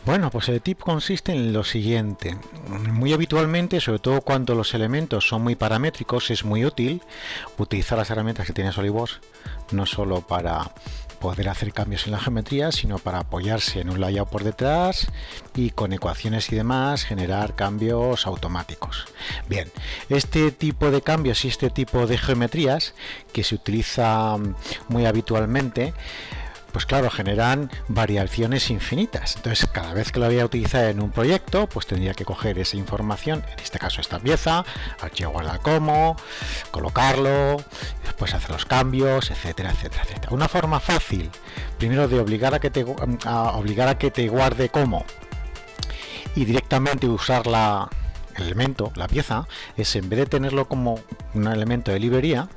Bueno, pues el tip consiste en lo siguiente. Muy habitualmente, sobre todo cuando los elementos son muy paramétricos, es muy útil utilizar las herramientas que tiene SolidWorks, no solo para poder hacer cambios en la geometría, sino para apoyarse en un layout por detrás y con ecuaciones y demás generar cambios automáticos. Bien, este tipo de cambios y este tipo de geometrías que se utiliza muy habitualmente, pues claro, generan variaciones infinitas. Entonces, cada vez que lo voy a utilizar en un proyecto, pues tendría que coger esa información, en este caso esta pieza, archivo guardar como, colocarlo, después hacer los cambios, etcétera, etcétera, etcétera. Una forma fácil, primero de obligar a que te guarde como y directamente usar el elemento, la pieza, es en vez de tenerlo como un elemento de librería,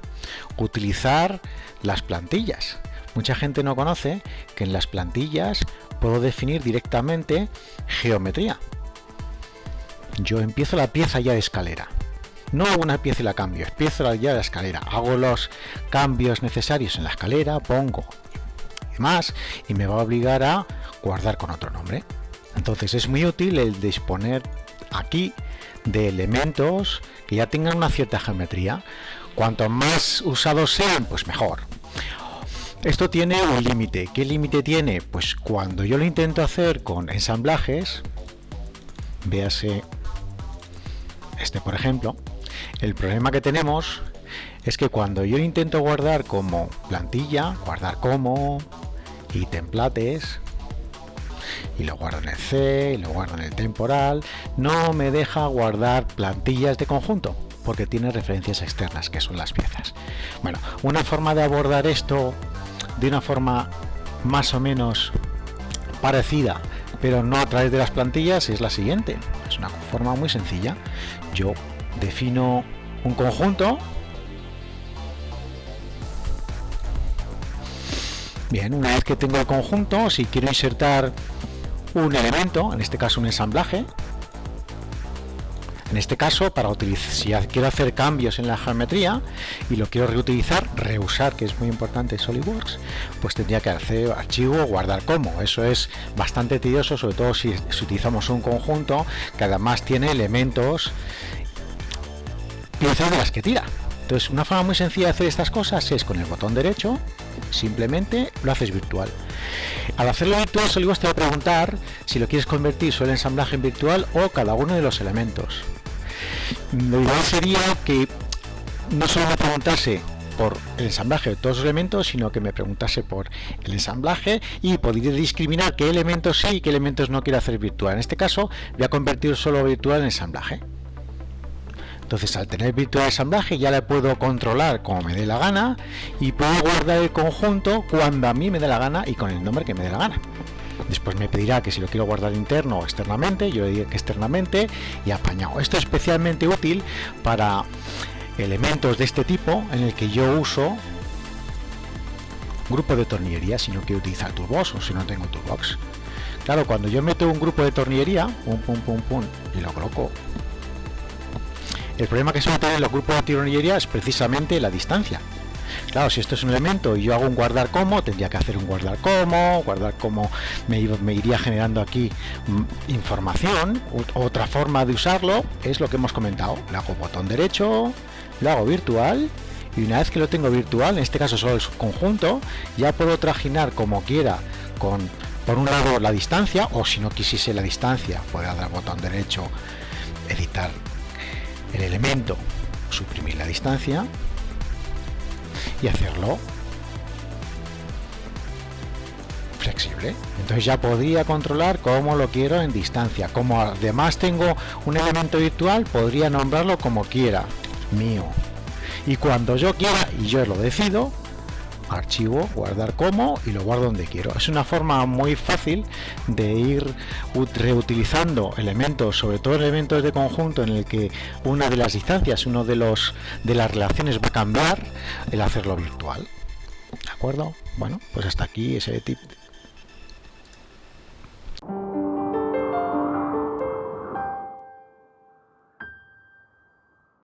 utilizar las plantillas. Mucha gente no conoce que en las plantillas puedo definir directamente geometría. Yo empiezo la pieza ya de escalera. No hago una pieza y la cambio, empiezo ya de la escalera. Hago los cambios necesarios en la escalera, pongo y demás, y me va a obligar a guardar con otro nombre. Entonces es muy útil el disponer aquí de elementos que ya tengan una cierta geometría. Cuanto más usados sean, pues mejor. Esto tiene un límite. ¿Qué límite tiene? Pues cuando yo lo intento hacer con ensamblajes, véase este por ejemplo, el problema que tenemos es que cuando yo intento guardar como plantilla, guardar como y templates, y lo guardo en el C, y lo guardo en el temporal, no me deja guardar plantillas de conjunto, porque tiene referencias externas, que son las piezas. Bueno, una forma de abordar esto de una forma más o menos parecida, pero no a través de las plantillas, es la siguiente. Es una forma muy sencilla. Yo defino un conjunto. Bien, una vez que tengo el conjunto, si quiero insertar un elemento, en este caso un ensamblaje, en este caso, si quiero hacer cambios en la geometría y lo quiero reusar, que es muy importante en SolidWorks, pues tendría que hacer archivo, guardar como. Eso es bastante tedioso, sobre todo si utilizamos un conjunto que además tiene elementos, piezas de las que tira. Entonces, una forma muy sencilla de hacer estas cosas es con el botón derecho, simplemente lo haces virtual. Al hacerlo virtual, SolidWorks te va a preguntar si lo quieres convertir solo el ensamblaje en virtual o cada uno de los elementos. Lo ideal sería que no solo me preguntase por el ensamblaje de todos los elementos, sino que me preguntase por el ensamblaje y podría discriminar qué elementos sí y qué elementos no quiero hacer virtual. En este caso, voy a convertir solo virtual en ensamblaje. Entonces, al tener virtual ensamblaje, ya le puedo controlar como me dé la gana y puedo guardar el conjunto cuando a mí me dé la gana y con el nombre que me dé la gana. Después me pedirá que si lo quiero guardar interno o externamente, yo le diré que externamente y apañado. Esto es especialmente útil para elementos de este tipo en el que yo uso grupo de tornillería si no quiero utilizar Toolbox o si no tengo Toolbox. Claro, cuando yo meto un grupo de tornillería, y lo coloco, el problema que suele tener los grupos de tornillería es precisamente la distancia. Claro, si esto es un elemento y yo hago un guardar como, tendría que hacer un guardar como me iría generando aquí información. Otra forma de usarlo es lo que hemos comentado. Le hago botón derecho, lo hago virtual y una vez que lo tengo virtual, en este caso solo el subconjunto, ya puedo trajinar como quiera por un lado la distancia, o si no quisiese la distancia, puedo dar botón derecho, editar el elemento, suprimir la distancia y hacerlo flexible. Entonces ya podría controlar cómo lo quiero en distancia. Como además tengo un elemento virtual, podría nombrarlo como quiera, mío. Y cuando yo quiera y yo lo decido, archivo, guardar como y lo guardo donde quiero. Es una forma muy fácil de ir reutilizando elementos, sobre todo elementos de conjunto en el que una de las distancias, de las relaciones va a cambiar, el hacerlo virtual. ¿De acuerdo? Bueno, pues hasta aquí ese tip